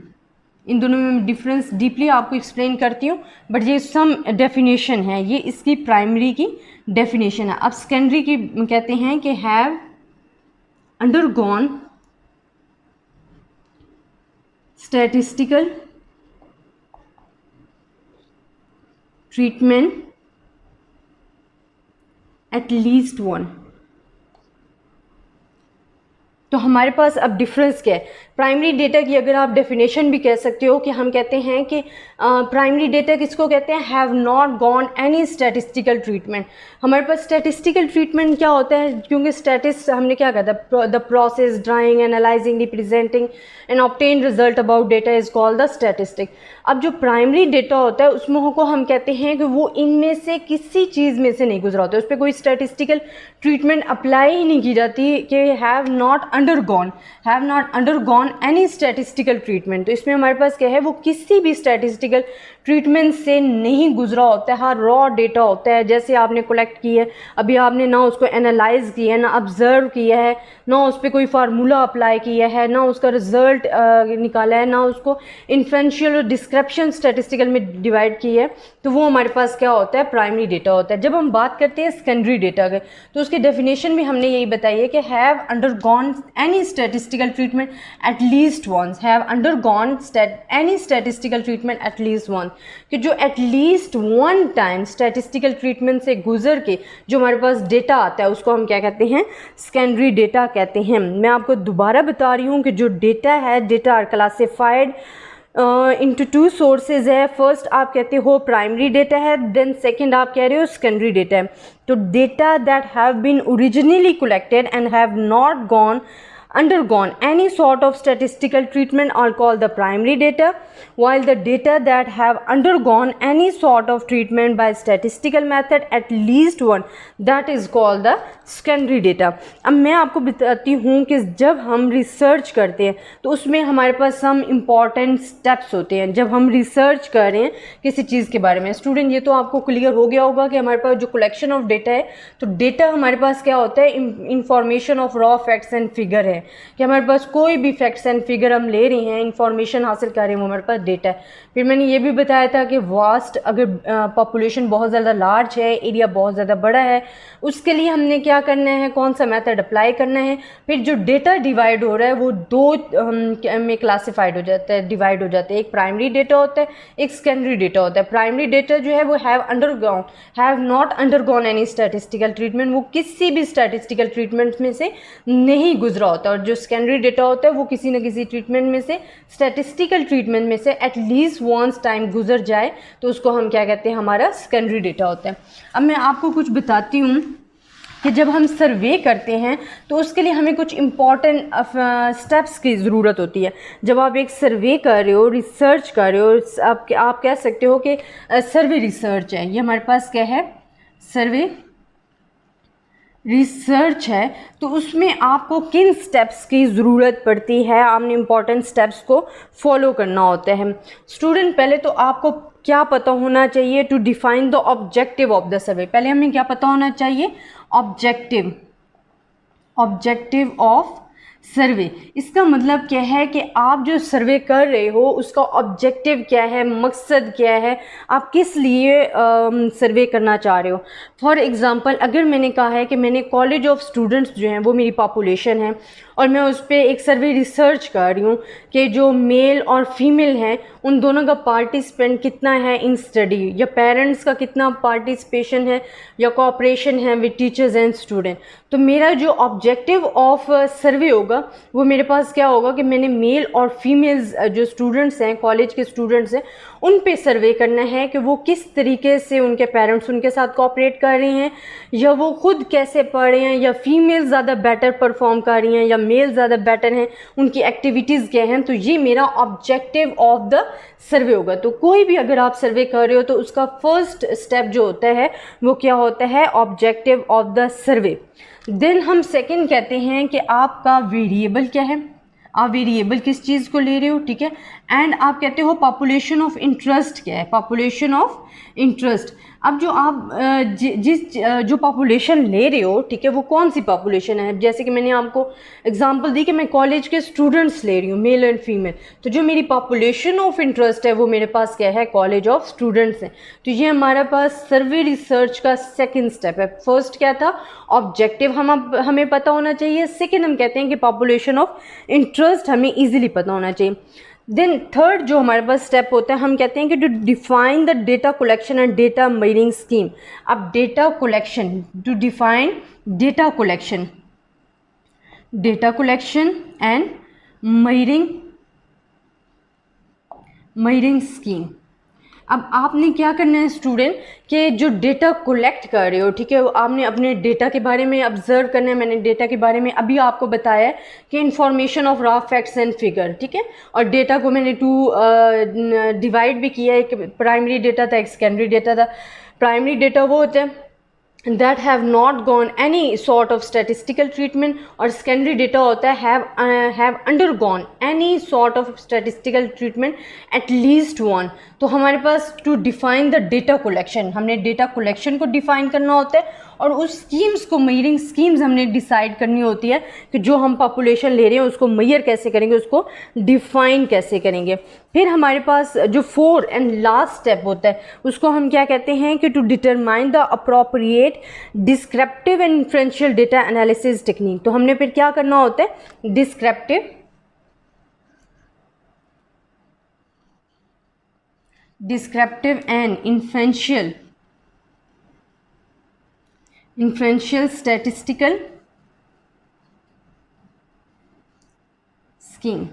इन दोनों में डिफरेंस डीपली आपको एक्सप्लेन करती हूँ, बट ये सम डेफिनेशन है, ये इसकी प्राइमरी की डेफिनेशन है। अब सेकेंडरी की कहते हैं कि have undergone statistical treatment at least one. तो हमारे पास अब डिफरेंस क्या है, प्राइमरी डेटा की अगर आप डेफिनेशन भी कह सकते हो कि हम कहते हैं कि प्राइमरी डेटा किसको कहते हैं, have not gone any statistical treatment. हमारे पास स्टैटिस्टिकल ट्रीटमेंट क्या होता है, क्योंकि स्टैटिस्ट हमने क्या कहा था, the process drawing, analysing, representing and obtain result about data is called the statistic. अब जो प्राइमरी डेटा होता है उसमें को हम कहते हैं कि वो इनमें से किसी चीज़ में से नहीं गुजरा होता है, उस पर कोई स्टैटिस्टिकल ट्रीटमेंट अप्लाई ही नहीं की जाती कि have not undergone any statistical treatment. तो इसमें हमारे पास क्या है, वो किसी भी स्टैटिस्टिकल ट्रीटमेंट से नहीं गुजरा होता है, रॉ डेटा होता है, जैसे आपने कलेक्ट की है, अभी आपने ना उसको एनालाइज किया है, ना ऑब्जर्व किया है, ना उस पर कोई फार्मूला अप्लाई किया है, ना उसका रिजल्ट निकाला है, ना उसको इन्फ्रेंशियल और डिस्क्रिप्शन स्टैटिस्टिकल में डिवाइड की है, तो वो हमारे पास क्या होता है, प्राइमरी डेटा होता है। जब हम बात करते हैं सेकेंडरी डेटा के, तो उसकी डेफिनेशन भी हमने यही बताई है कि have undergone any statistical treatment at least once, have undergone any statistical treatment at least once, कि जो at least one time statistical treatment से गुजर के जो हमारे पास डेटा आता है उसको हम क्या कहते हैं, सेकेंडरी डेटा कहते हैं। मैं आपको दोबारा बता रही हूँ कि जो डेटा है, data are classified into two sources है। फर्स्ट आप कहते हो प्राइमरी डेटा है, देन सेकंड आप कह रहे हो सेकेंडरी डेटा है। तो data that have been originally collected and have not gone undergone any sort of statistical treatment are called the primary data, while the data that have undergone any sort of treatment by statistical method at least one, that is called the secondary data. अब मैं आपको बताती हूँ कि जब हम research करते हैं तो उसमें हमारे पास सम इम्पॉर्टेंट स्टेप्स होते हैं जब हम रिसर्च कर रहे हैं किसी चीज़ के बारे में. स्टूडेंट, ये तो आपको क्लियर हो गया होगा कि हमारे पास जो कलेक्शन ऑफ डेटा है, तो डेटा हमारे पास क्या होता है, information of raw facts and figure है कि हमारे पास कोई भी फैक्ट्स एंड फिगर हम ले रहे हैं, इंफॉर्मेशन हासिल कर रहे हैं, वो हमारे पास डेटा है. फिर मैंने ये भी बताया था कि वास्ट, अगर पॉपुलेशन बहुत ज़्यादा लार्ज है, एरिया बहुत ज़्यादा बड़ा है, उसके लिए हमने क्या करना है, कौन सा मेथड अप्लाई करना है. फिर जो डेटा डिवाइड हो रहा है वो दो में क्लासिफाइड हो जाता है, डिवाइड हो जाता है. एक प्राइमरी डेटा होता है, एक सेकेंडरी डेटा होता है. प्राइमरी डेटा जो है वो have not undergone any statistical treatment, वो किसी भी स्टैटिस्टिकल ट्रीटमेंट में से नहीं गुजरा होता. और जो सेकेंडरी डेटा होता है वो किसी न किसी ट्रीटमेंट में से, स्टैटिस्टिकल ट्रीटमेंट में से एटलीस्ट वंस टाइम गुजर जाए तो उसको हम क्या कहते हैं, हमारा सेकेंडरी डेटा होता है. अब मैं आपको कुछ बताती हूँ कि जब हम सर्वे करते हैं तो उसके लिए हमें कुछ इम्पॉर्टेंट स्टेप्स की ज़रूरत होती है. जब आप एक सर्वे कर रहे हो, रिसर्च कर रहे हो, आप कह सकते हो कि सर्वे रिसर्च है. ये हमारे पास क्या है, सर्वे रिसर्च है. तो उसमें आपको किन स्टेप्स की ज़रूरत पड़ती है, आपने इम्पॉर्टेंट स्टेप्स को फॉलो करना होता है. स्टूडेंट, पहले तो आपको क्या पता होना चाहिए, to define the objective of the survey. पहले हमें क्या पता होना चाहिए, ऑब्जेक्टिव ऑफ सर्वे. इसका मतलब क्या है कि आप जो सर्वे कर रहे हो उसका ऑब्जेक्टिव क्या है, मकसद क्या है, आप किस लिए सर्वे करना चाह रहे हो. फॉर एग्ज़ाम्पल, अगर मैंने कहा है कि मैंने कॉलेज ऑफ स्टूडेंट्स जो हैं वो मेरी पॉपुलेशन है और मैं उस पर एक सर्वे रिसर्च कर रही हूँ कि जो मेल और फीमेल हैं उन दोनों का पार्टिसिपेंट कितना है इन स्टडी, या पेरेंट्स का कितना पार्टिसिपेशन है या कोऑपरेशन है विद टीचर्स एंड स्टूडेंट. तो मेरा जो ऑब्जेक्टिव ऑफ सर्वे होगा वो मेरे पास क्या होगा कि मैंने मेल और फीमेल्स जो स्टूडेंट्स हैं, कॉलेज के स्टूडेंट्स हैं, उन पे सर्वे करना है कि वो किस तरीके से उनके पेरेंट्स उनके साथ कोऑपरेट कर रहे हैं, या वो खुद कैसे पढ़ रहे हैं, या फीमेल ज़्यादा बेटर परफॉर्म कर रही हैं या मेल ज़्यादा बेटर हैं, उनकी एक्टिविटीज़ क्या हैं. तो ये मेरा ऑब्जेक्टिव ऑफ द सर्वे होगा. तो कोई भी अगर आप सर्वे कर रहे हो तो उसका फर्स्ट स्टेप जो होता है वो क्या होता है, objective of the survey. Then हम सेकंड कहते हैं कि आपका वेरिएबल क्या है, आप वेरिएबल किस चीज़ को ले रहे हो, ठीक है. एंड आप कहते हो पॉपुलेशन ऑफ इंटरेस्ट क्या है, पॉपुलेशन ऑफ इंटरेस्ट. अब जो आप जो पॉपुलेशन ले रहे हो, ठीक है, वो कौन सी पॉपुलेशन है. जैसे कि मैंने आपको एग्जांपल दी कि मैं कॉलेज के स्टूडेंट्स ले रही हूँ, मेल एंड फीमेल. तो जो मेरी पॉपुलेशन ऑफ इंटरेस्ट है वो मेरे पास क्या है, कॉलेज ऑफ स्टूडेंट्स है. तो ये हमारे पास सर्वे रिसर्च का सेकेंड स्टेप है. फर्स्ट क्या था, ऑब्जेक्टिव हमें पता होना चाहिए. सेकेंड हम कहते हैं कि पॉपुलेशन ऑफ इंटरेस्ट हमें ईजिली पता होना चाहिए. देन थर्ड जो हमारे पास स्टेप होता है, हम कहते हैं कि to define the data collection and data measuring scheme. अब data collection, to define data collection and measuring scheme. अब आपने क्या करना है स्टूडेंट, कि जो डेटा कलेक्ट कर रहे हो, ठीक है, आपने अपने डेटा के बारे में ऑब्जर्व करना है. मैंने डेटा के बारे में अभी आपको बताया है कि information of raw facts and figure, ठीक है. और डेटा को मैंने डिवाइड भी किया है, एक प्राइमरी डेटा था, एक सेकेंडरी डेटा था. प्राइमरी डेटा वो होता है that have not gone any sort of statistical treatment, और secondary data होता है have undergone any sort of statistical treatment at least one. तो हमारे पास to define the data collection, हमने data collection को define करना होता है, और उस स्कीम्स को, मेजरिंग स्कीम्स हमने डिसाइड करनी होती है कि जो हम पॉपुलेशन ले रहे हैं उसको मेजर कैसे करेंगे, उसको डिफाइन कैसे करेंगे. फिर हमारे पास जो फोर्थ एंड लास्ट स्टेप होता है उसको हम क्या कहते हैं कि to determine the appropriate descriptive and inferential data analysis technique. तो हमने फिर क्या करना होता है, descriptive and inferential statistical scheme.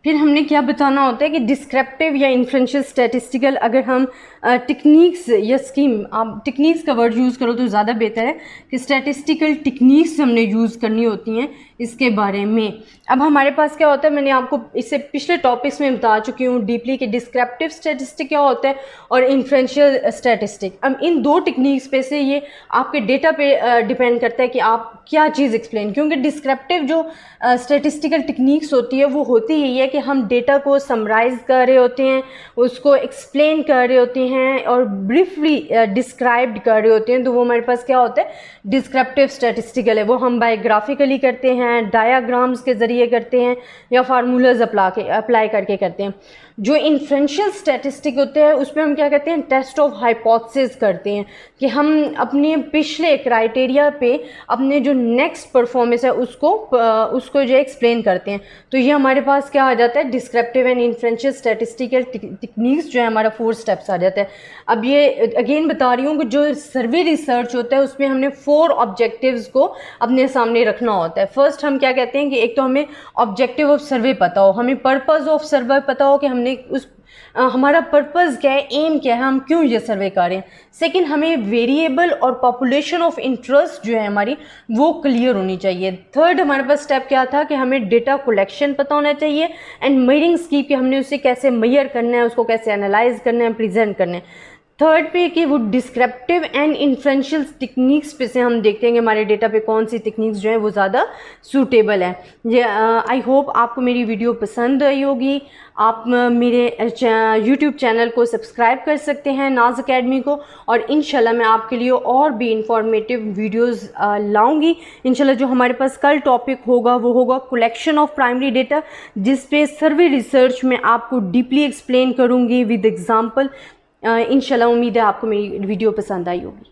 फिर हमने क्या बताना होता है कि डिस्क्रिप्टिव या इन्फ्रेंशियल स्टैटिस्टिकल, अगर हम टेक्निक्स या स्कीम, आप टेक्निक्स का वर्ड यूज़ करो तो ज़्यादा बेहतर है कि स्टैटिस्टिकल टेक्निक्स हमने यूज़ करनी होती हैं इसके बारे में। अब हमारे पास क्या होता है, मैंने आपको इससे पिछले टॉपिक्स में बता चुकी हूँ डीपली कि डिस्क्रिप्टिव स्टैटिस्टिक क्या होता है और इन्फ्रेंशियल स्टैटिस्टिक। अब इन दो टेक्निक्स पे से ये आपके डेटा पे डिपेंड करता है कि आप क्या चीज़ एक्सप्लेन, क्योंकि डिस्क्रिप्टिव जो स्टैटिस्टिकल टेक्निक्स होती है वो होती ही है कि हम डेटा को समराइज़ कर रहे होते हैं, उसको एक्सप्लेन कर रहे होते हैं और ब्रीफली डिस्क्राइब्ड कर रहे होते हैं, तो वो हमारे पास क्या होता है, डिस्क्रिप्टिव स्टैटिस्टिकल है। वो हम बायोग्राफिकली करते हैं, डायाग्राम्स के ज़रिए करते हैं या फार्मूलाज अप्लाई करके करते हैं। जो इन्फ्रेंशियल स्टैटिस्टिक होते हैं उसमें हम क्या करते हैं, टेस्ट ऑफ हाइपोथेसिस करते हैं कि हम अपने पिछले क्राइटेरिया पे अपने जो नेक्स्ट परफॉर्मेंस है उसको जो एक्सप्लेन करते हैं। तो ये हमारे पास क्या आ जाता है, descriptive and inferential statistical techniques जो है हमारा 4 स्टेप्स आ जाता है। अब ये अगेन बता रही हूँ कि जो सर्वे रिसर्च होता है उसमें हमने 4 ऑब्जेक्टिव्स को अपने सामने रखना होता है। फर्स्ट हम क्या कहते हैं कि एक तो हमें ऑब्जेक्टिव ऑफ सर्वे पता हो, हमें पर्पज़ ऑफ सर्वे पता हो कि हमने हमारा पर्पज़ क्या है, एम क्या है, हम क्यों ये सर्वे कर रहे हैं। सेकंड, हमें वेरिएबल और पॉपुलेशन ऑफ इंटरेस्ट जो है हमारी वो क्लियर होनी चाहिए। थर्ड, हमारे पास स्टेप क्या था कि हमें डेटा कलेक्शन पता होना चाहिए एंड मेजरिंग स्कीम कि हमने उसे कैसे मेजर करना है, उसको कैसे एनालाइज करना है, प्रेजेंट करना है। थर्ड पे कि वो डिस्क्रिप्टिव एंड इन्फ्रेंशियल टेक्निक्स पे से हम देखते हैं कि हमारे डेटा पे कौन सी टेक्निक्स जो है वो ज़्यादा सूटेबल है। ये आई होप आपको मेरी वीडियो पसंद आई होगी। आप मेरे यूट्यूब चैनल को सब्सक्राइब कर सकते हैं, नाज अकेडमी को, और इंशाल्लाह मैं आपके लिए और भी इंफॉर्मेटिव वीडियोस लाऊंगी। इंशाल्लाह जो हमारे पास कल टॉपिक होगा वो होगा कलेक्शन ऑफ प्राइमरी डेटा, जिस पे सर्वे रिसर्च में आपको डीपली एक्सप्लेन करूँगी विद एग्जाम्पल। इंशाल्लाह उम्मीद है आपको मेरी वीडियो पसंद आई होगी।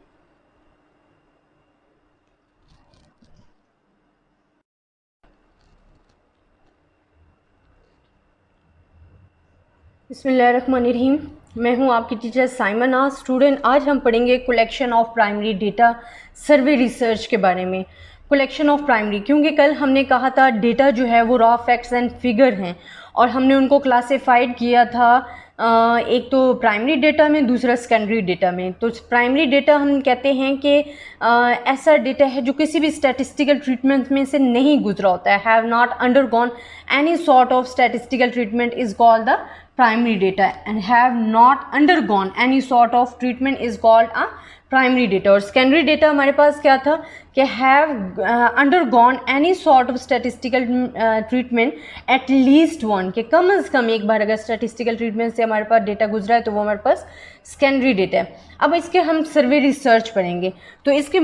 बिस्मिल्लाहिर्रहमानिर्रहीम। मैं हूं आपकी टीचर साइमना। स्टूडेंट, आज हम पढ़ेंगे collection of primary data survey research के बारे में। कलेक्शन ऑफ प्राइमरी, क्योंकि कल हमने कहा था डेटा जो है वो रॉ फैक्ट्स एंड फिगर हैं और हमने उनको क्लासिफाइड किया था एक तो प्राइमरी डेटा में, दूसरा सेकेंडरी डेटा में। तो प्राइमरी डेटा हम कहते हैं कि ऐसा डेटा है जो किसी भी स्टैटिस्टिकल ट्रीटमेंट में से नहीं गुजरा होता है, have not undergone any sort of statistical treatment is called the primary data, and have not undergone any sort of treatment is called a primary data. और सेकेंडरी डेटा हमारे पास क्या था कि have undergone any sort of statistical treatment at least one, कि कम से कम एक बार अगर statistical treatment से हमारे पास डेटा गुजरा है तो वो हमारे पास सेकेंडरी डेटा है। अब इसके हम सर्वे रिसर्च पढ़ेंगे, तो इसके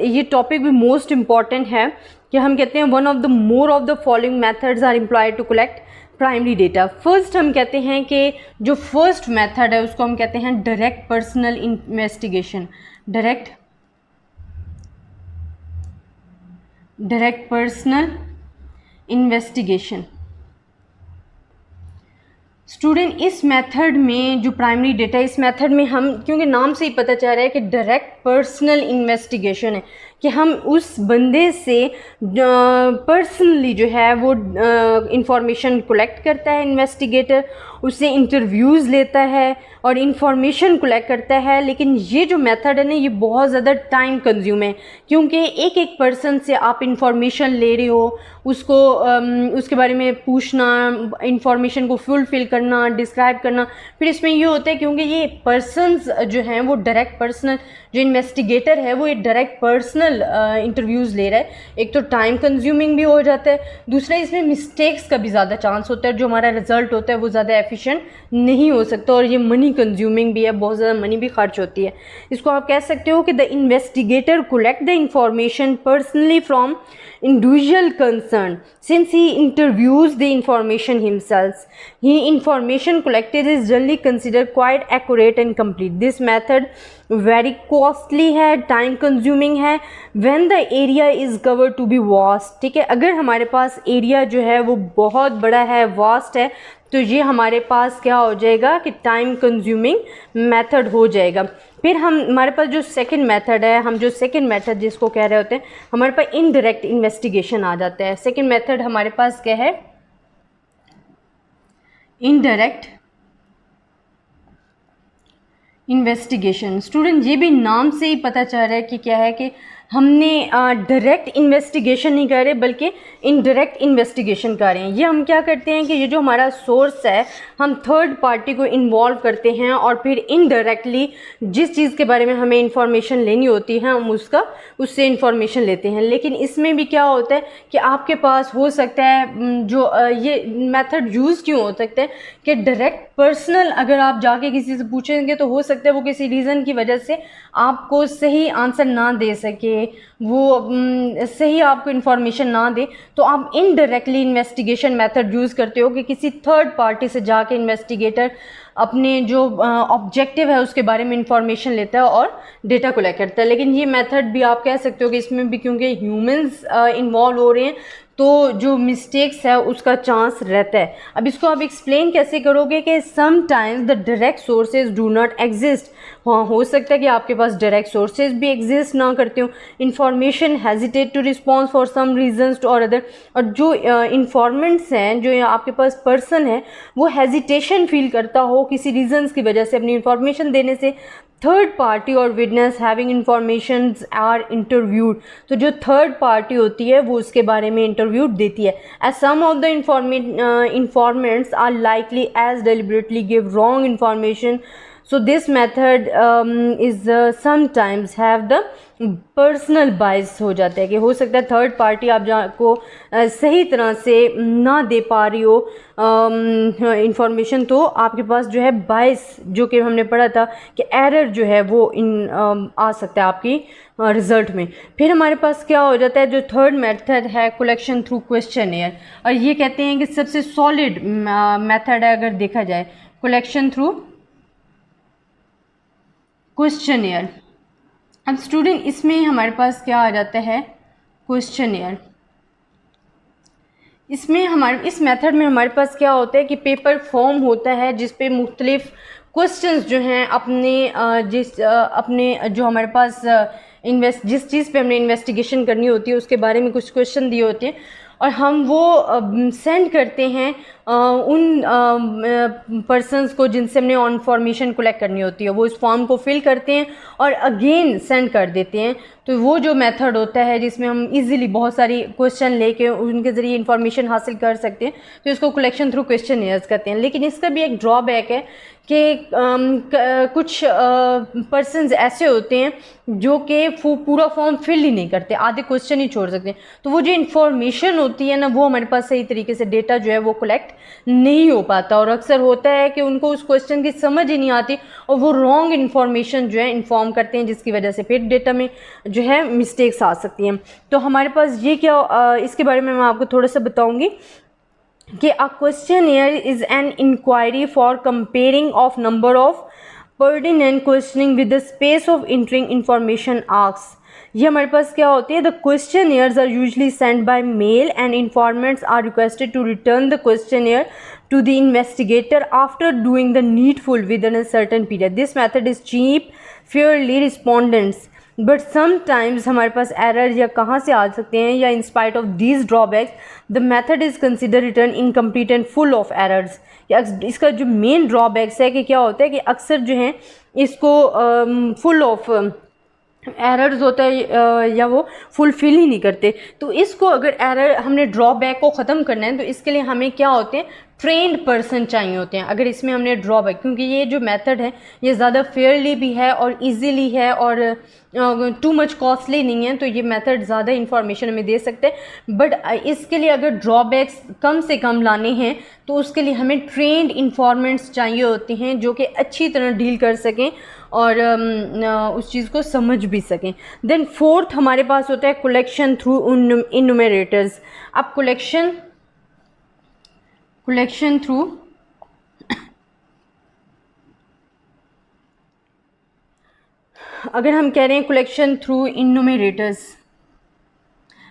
ये टॉपिक भी मोस्ट इम्पॉर्टेंट है कि हम कहते हैं one of the more of the following methods are employed to collect primary data. First हम कहते हैं कि जो फर्स्ट मेथड है उसको हम कहते हैं direct personal investigation. Direct personal investigation. Student, इस मेथड में जो प्राइमरी डेटा, इस मेथड में हम, क्योंकि नाम से ही पता चल रहा है कि डायरेक्ट पर्सनल इन्वेस्टिगेशन है, कि हम उस बंदे से पर्सनली जो है वो इंफॉर्मेशन कलेक्ट करता है इन्वेस्टिगेटर, उससे इंटरव्यूज़ लेता है और इंफॉर्मेशन कलेक्ट करता है। लेकिन ये जो मेथड है ना, ये बहुत ज़्यादा टाइम कंज्यूम है, क्योंकि एक एक पर्सन से आप इंफॉर्मेशन ले रहे हो, उसको उसके बारे में पूछना, इंफॉर्मेशन को फुलफिल करना, डिस्क्राइब करना। फिर इसमें ये होता है क्योंकि ये पर्सनस जो हैं वो डायरेक्ट पर्सनल, जो इन्वेस्टिगेटर है वो एक डायरेक्ट पर्सनल इंटरव्यूज़ ले रहा है, एक तो टाइम कंज्यूमिंग भी हो जाता है, दूसरा इसमें मिस्टेक्स का भी ज़्यादा चांस होता है, जो हमारा रिजल्ट होता है वो ज़्यादा एफिशिएंट नहीं हो सकता, और ये मनी कंज्यूमिंग भी है, बहुत ज़्यादा मनी भी खर्च होती है। इसको आप कह सकते हो कि the investigator collect the information personally from individual concerned, since he interviews the information himself. Information collected is generally considered quite accurate and complete. This method very costly है, time consuming है, when the area is covered to be vast। ठीक है, अगर हमारे पास area जो है वो बहुत बड़ा है, वास्ट है, तो ये हमारे पास क्या हो जाएगा कि टाइम कंज्यूमिंग मेथड हो जाएगा। फिर हमारे पास जो सेकंड मेथड है, हम जो सेकंड मेथड जिसको कह रहे होते हैं, हमारे पास इनडायरेक्ट इन्वेस्टिगेशन आ जाता है। सेकंड मेथड हमारे पास क्या है, इनडायरेक्ट इन्वेस्टिगेशन। स्टूडेंट ये भी नाम से ही पता चल रहा है कि क्या है कि हमने डायरेक्ट इन्वेस्टिगेशन नहीं कर रहे बल्कि इनडायरेक्ट इन्वेस्टिगेशन कर रहे हैं। ये हम क्या करते हैं कि ये जो हमारा सोर्स है हम थर्ड पार्टी को इन्वॉल्व करते हैं और फिर इनडायरेक्टली जिस चीज़ के बारे में हमें इंफॉर्मेशन लेनी होती है हम उससे इंफॉर्मेशन लेते हैं। लेकिन इसमें भी क्या होता है कि आपके पास हो सकता है ये मेथड यूज़ क्यों हो सकता है कि डायरेक्ट पर्सनल अगर आप जाके किसी से पूछेंगे तो हो सकता है वो किसी रीज़न की वजह से आपको सही आंसर ना दे सके, वो सही आपको इन्फॉर्मेशन ना दे, तो आप इनडायरेक्टली इन्वेस्टिगेशन मेथड यूज़ करते हो कि किसी थर्ड पार्टी से जाके इन्वेस्टिगेटर अपने जो ऑब्जेक्टिव है उसके बारे में इंफॉर्मेशन लेता है और डेटा कलेक्ट करता है। लेकिन ये मेथड भी आप कह सकते हो कि इसमें भी क्योंकि ह्यूमंस इन्वॉल्व हो रहे हैं तो जो मिस्टेक्स है उसका चांस रहता है। अब इसको आप एक्सप्लेन कैसे करोगे कि sometimes the direct sources do not exist. हाँ, हो सकता है कि आपके पास डायरेक्ट सोर्सेज भी एग्जिस्ट ना करते हो, information hesitate to response for some reasons और अदर, और जो इन्फॉर्मेंट्स हैं जो आपके पास पर्सन है वो हेजिटेशन फील करता हो किसी रीजंस की वजह से अपनी इन्फॉर्मेशन देने से। थर्ड पार्टी और witness having information are interviewed, तो जो थर्ड पार्टी होती है वो उसके बारे में इंटरव्यू देती है। As some of the informants are likely as deliberately give wrong information, so this method is sometimes have the personal bias हो जाता है कि हो सकता है थर्ड पार्टी आप को सही तरह से ना दे पा रही हो इंफॉर्मेशन, तो आपके पास जो है बाइस जो कि हमने पढ़ा था कि एरर जो है वो आ सकता है आपकी रिज़ल्ट में। फिर हमारे पास क्या हो जाता है, जो थर्ड मेथड है कलेक्शन थ्रू क्वेश्चनेयर, और ये कहते हैं कि सबसे सॉलिड मेथड है अगर देखा जाए कलेक्शन थ्रू क्वेश्चनेयर। अब स्टूडेंट इसमें हमारे पास क्या आ जाता है क्वेश्चनेयर। इसमें इस मेथड में हमारे पास क्या होता है कि पेपर फॉर्म होता है जिस पे मुख्तलिफ क्वेश्चंस जो हैं अपने जो हमारे पास जिस चीज़ पे हमने इन्वेस्टिगेशन करनी होती है उसके बारे में कुछ क्वेश्चन दिए होते हैं और हम वो सेंड करते हैं उन पर्सनस को जिनसे हमने इन्फॉर्मेशन कलेक्ट करनी होती है। वो इस फॉर्म को फिल करते हैं और अगेन सेंड कर देते हैं। तो वो जो मेथड होता है जिसमें हम इजीली बहुत सारी क्वेश्चन लेके उनके ज़रिए इंफॉर्मेशन हासिल कर सकते हैं, तो इसको कलेक्शन थ्रू क्वेश्चनेयर्स कहते हैं। लेकिन इसका भी एक ड्रॉबैक है कि कुछ पर्सनस ऐसे होते हैं जो कि पूरा फॉर्म फिल ही नहीं करते, आधे क्वेश्चन ही छोड़ सकते हैं। तो वो जो इन्फॉर्मेशन होती है ना वो हमारे पास सही तरीके से डेटा जो है वो कलेक्ट नहीं हो पाता, और अक्सर होता है कि उनको उस क्वेश्चन की समझ ही नहीं आती और वो रॉन्ग इन्फॉर्मेशन जो है इन्फॉर्म करते हैं, जिसकी वजह से फिर डेटा में जो है मिस्टेक्स आ सकती हैं। तो हमारे पास ये क्या इसके बारे में मैं आपको थोड़ा सा बताऊँगी कि a questionnaire is an inquiry for comparing of number of pertinent questioning with the space of entering information asked। ये हमारे पास क्या होती है, the questionnaires are usually sent by mail and informants are requested to return the questionnaire to the investigator after doing the needful within a certain period। This method is cheap, fairly respondents, but sometimes हमारे पास error या कहाँ से आ सकते हैं, या in spite of these drawbacks the method is consider return incomplete and full of errors. इसका जो main drawbacks है कि क्या होता है कि अक्सर जो है इसको फुल ऑफ एरर्स होता है या वो फुलफिल ही नहीं करते। तो इसको अगर एरर हमने ड्रॉबैक को ख़त्म करना है तो इसके लिए हमें क्या होते हैं, ट्रेंड पर्सन चाहिए होते हैं। अगर इसमें हमने ड्रॉबैक, क्योंकि ये जो मेथड है ये ज़्यादा फेयरली भी है और इजीली है और टू मच कॉस्टली नहीं है, तो ये मेथड ज़्यादा इंफॉर्मेशन हमें दे सकते हैं। बट इसके लिए अगर ड्रॉबैक्स कम से कम लाने हैं तो उसके लिए हमें ट्रेंड इन्फॉर्मेंट्स चाहिए होते हैं जो कि अच्छी तरह डील कर सकें और उस चीज़ को समझ भी सकें। देन फोर्थ हमारे पास होता है कलेक्शन थ्रू इन्यूमरेटर्स। अब कलेक्शन थ्रू अगर हम कह रहे हैं कलेक्शन थ्रू इन्यूमरेटर्स,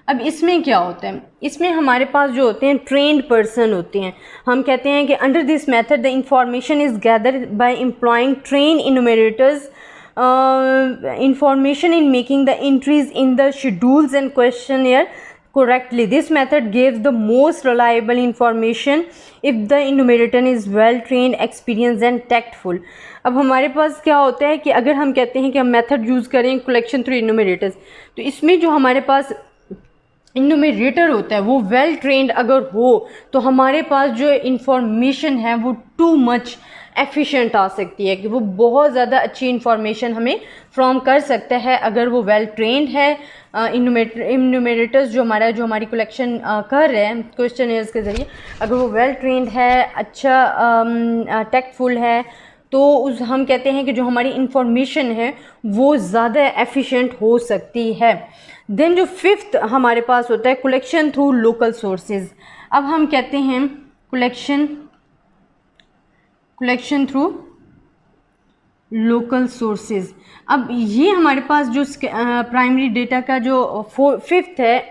अब इसमें क्या होता है, इसमें हमारे पास जो होते हैं ट्रेंड पर्सन होते हैं। हम कहते हैं कि under this method the information is gathered by employing train enumerators information in making the entries in the schedules and questionnaire correctly. This method gives the most reliable information if the enumerator is well trained, experienced and tactful. अब हमारे पास क्या होता है कि अगर हम कहते हैं कि हम मेथड यूज़ करें कलेक्शन थ्रू इन्यूमरेटर्स, तो इसमें जो हमारे पास इन्यूमरेटर होता है वो वेल ट्रेंड अगर हो तो हमारे पास जो इंफॉर्मेशन है वो टू मच एफिशिएंट आ सकती है, कि वो बहुत ज़्यादा अच्छी इंफॉर्मेशन हमें फ्रॉम कर सकता है अगर वो वेल ट्रेंड है। इन्यूमरेटर्स जो हमारी कलेक्शन कर रहे हैं क्वेश्चनर्स के ज़रिए, अगर वो वेल ट्रेंड है, अच्छा टेक्टफुल है, तो हम कहते हैं कि जो हमारी इंफॉर्मेशन है वो ज़्यादा एफिशिएंट हो सकती है। देन जो फिफ्थ हमारे पास होता है कलेक्शन थ्रू लोकल सोर्सेज। अब हम कहते हैं कलेक्शन थ्रू लोकल सोर्सेज। अब ये हमारे पास जो प्राइमरी डेटा का जो फिफ्थ है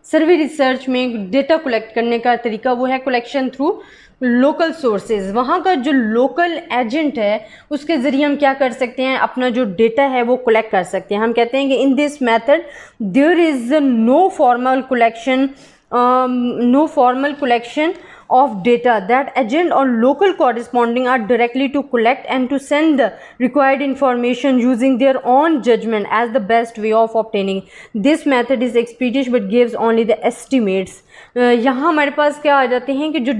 सर्वे रिसर्च में डेटा कलेक्ट करने का तरीका, वो है कलेक्शन थ्रू लोकल सोर्सेज। वहाँ का जो लोकल एजेंट है उसके ज़रिए हम क्या कर सकते हैं, अपना जो डेटा है वो कलेक्ट कर सकते हैं। हम कहते हैं कि in this method there is no formal collection of data. That agent or local corresponding are directly to collect and to send the required information using their own judgment as the best way of obtaining. This method is expeditious but gives only the estimates. यहाँ हमारे पास क्या आ जाते हैं कि जो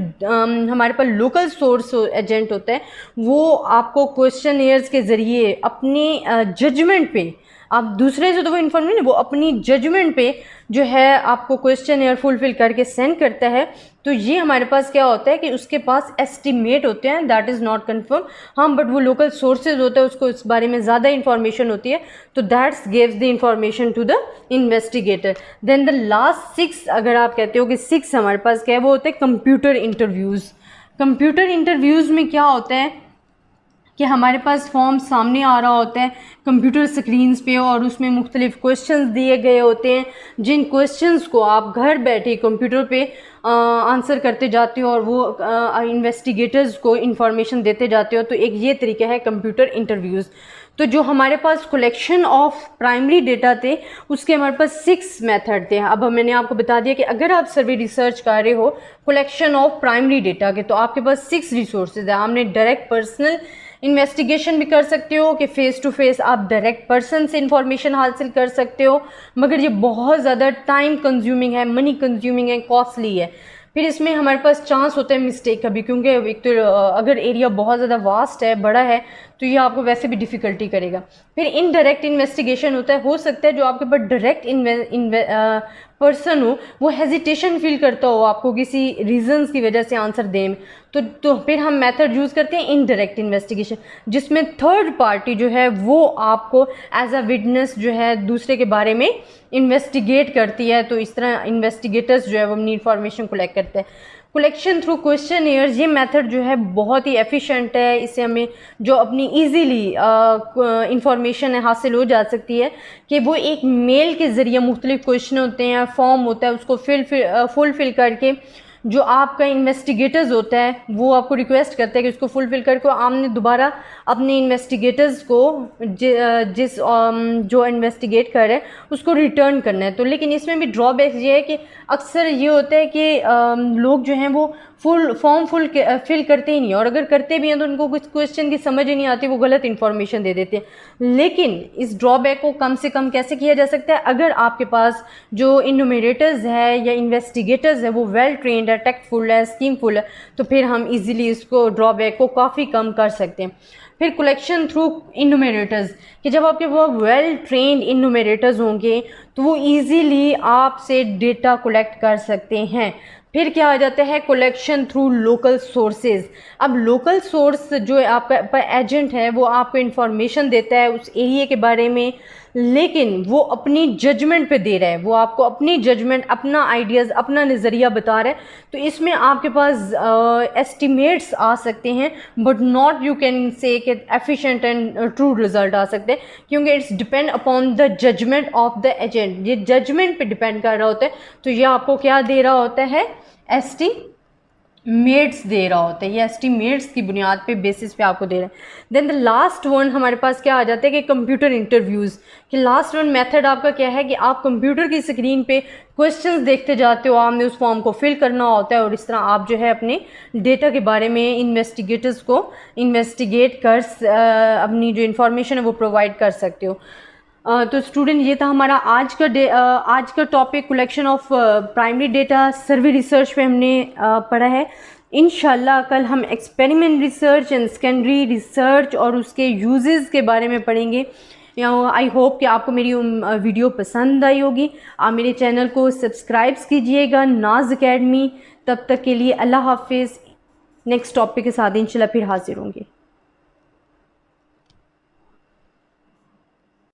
हमारे पास local source agent होता है वो आपको क्वेश्चनयर्स के ज़रिए अपनी जजमेंट पे, आप दूसरे से तो वो इन्फॉर्म नहीं, वो अपनी जजमेंट पे जो है आपको क्वेश्चनयर फुलफिल करके सेंड करता है। तो ये हमारे पास क्या होता है कि उसके पास एस्टिमेट होते हैं, दैट इज़ नॉट कन्फर्म, हाँ, बट वो लोकल सोर्सेज होता है, उसको इस बारे में ज़्यादा इन्फॉर्मेशन होती है, तो that's gives the information to the investigator. Then the last six, अगर आप कहते हो कि सिक्स हमारे पास क्या है, वो होता है कंप्यूटर इंटरव्यूज़। कंप्यूटर इंटरव्यूज़ में क्या होता है कि हमारे पास फॉर्म सामने आ रहा होता है कंप्यूटर स्क्रीन्स पे और उसमें मुख्तलिफ क्वेश्चंस दिए गए होते हैं, जिन क्वेश्चंस को आप घर बैठे कंप्यूटर पे आंसर करते जाते हो और वो इन्वेस्टिगेटर्स को इंफॉर्मेशन देते जाते हो। तो एक ये तरीका है कंप्यूटर इंटरव्यूज़। तो जो हमारे पास कलेक्शन ऑफ प्राइमरी डेटा थे उसके हमारे पास 6 मेथड थे। अब मैंने आपको बता दिया कि अगर आप सर्वे रिसर्च कर रहे हो कलेक्शन ऑफ प्राइमरी डेटा के, तो आपके पास 6 रिसोर्सेज है। आपने डायरेक्ट पर्सनल इन्वेस्टिगेशन भी कर सकते हो कि फ़ेस टू फेस आप डायरेक्ट पर्सन से इंफॉर्मेशन हासिल कर सकते हो, मगर ये बहुत ज़्यादा टाइम कंज्यूमिंग है, मनी कंज्यूमिंग है, कॉस्टली है। फिर इसमें हमारे पास चांस होता है मिस्टेक का भी, क्योंकि एक तो अगर एरिया बहुत ज़्यादा वास्ट है, बड़ा है, तो ये आपको वैसे भी डिफ़िकल्टी करेगा। फिर इनडायरेक्ट इन्वेस्टिगेशन होता है, हो सकता है जो आपके पास डायरेक्ट पर्सन हो वो हेजिटेशन फील करता हो आपको किसी रीजंस की वजह से आंसर दें में, तो फिर हम मेथड यूज़ करते हैं इनडायरेक्ट इन्वेस्टिगेशन, जिसमें थर्ड पार्टी जो है वो आपको एज अ विटनेस जो है दूसरे के बारे में इन्वेस्टिगेट करती है। तो इस तरह इन्वेस्टिगेटर्स जो है वो अपनी इंफॉर्मेशन कलेक्ट करते हैं। कलेक्शन थ्रू क्वेश्चनयर्स, ये मेथड जो है बहुत ही एफिशिएंट है, इससे हमें जो अपनी इजीली इंफॉर्मेशन हासिल हो जा सकती है कि वो एक मेल के ज़रिए मुख्तलिफ क्वेश्चन होते हैं, फॉर्म होता है, उसको फुलफिल करके जो आपका इन्वेस्टिगेटर्स होता है वो आपको रिक्वेस्ट करता है कि उसको फुलफिल करके आपने दोबारा अपने इन्वेस्टिगेटर्स को जो इन्वेस्टिगेट कर रहे हैं उसको रिटर्न करना है। तो लेकिन इसमें भी ड्रॉबैक ये है कि अक्सर ये होता है कि लोग जो हैं वो फॉर्म फिल करते ही नहीं, और अगर करते भी हैं तो उनको कुछ क्वेश्चन की समझ ही नहीं आती, वो गलत इन्फॉर्मेशन दे देते हैं। लेकिन इस ड्रॉबैक को कम से कम कैसे किया जा सकता है, अगर आपके पास जो इन्यूमरेटर्स है या इन्वेस्टिगेटर्स है वो वेल ट्रेंड है, टेक्टफुल है, स्कीमफुल है, तो फिर हम इजीली इसको ड्रॉबैक को काफ़ी कम कर सकते हैं। फिर कलेक्शन थ्रू इन्यूमरेटर्स, कि जब आपके पास वेल ट्रेंड इन्यूमरेटर्स होंगे तो वो इजीली आपसे डेटा कलेक्ट कर सकते हैं। फिर क्या आ जाता है कलेक्शन थ्रू लोकल सोर्सेज। अब लोकल सोर्स जो आपका एजेंट है वो आपको इंफॉर्मेशन देता है उस एरिया के बारे में, लेकिन वो अपनी जजमेंट पे दे रहा है, वो आपको अपनी जजमेंट, अपना आइडियाज़, अपना नज़रिया बता रहा है। तो इसमें आपके पास एस्टिमेट्स आ सकते हैं, but not you can say कि एफिशिएंट एंड ट्रू रिजल्ट आ सकते हैं, क्योंकि it's depend upon the judgement of the agent. ये जजमेंट पे डिपेंड कर रहा होता है। तो ये आपको क्या दे रहा होता है, मेट्स दे रहा होता है, ये एस्टीमेट्स की बुनियाद पे बेसिस पे आपको दे रहा है। देन द लास्ट वन हमारे पास क्या आ जाता है कि कंप्यूटर इंटरव्यूज़, कि लास्ट वन मेथड आपका क्या है कि आप कंप्यूटर की स्क्रीन पे क्वेश्चंस देखते जाते हो, आपने उस फॉर्म को फिल करना होता है और इस तरह आप जो है अपने डेटा के बारे में इन्वेस्टिगेटर्स को इन्वेस्टिगेट कर अपनी जो इन्फॉर्मेशन है वो प्रोवाइड कर सकते हो। तो स्टूडेंट ये था हमारा आज का topic, collection of primary data survey research पे हमने पढ़ा है। इंशाल्लाह कल हम experiment research and secondary research और उसके यूजेस के बारे में पढ़ेंगे। आई होप कि आपको मेरी वीडियो पसंद आई होगी। आप मेरे चैनल को सब्सक्राइब कीजिएगा, नाज अकेडमी। तब तक के लिए अल्लाह हाफिज़। नेक्स्ट टॉपिक के साथ इंशाल्लाह फिर हाजिर होंगे।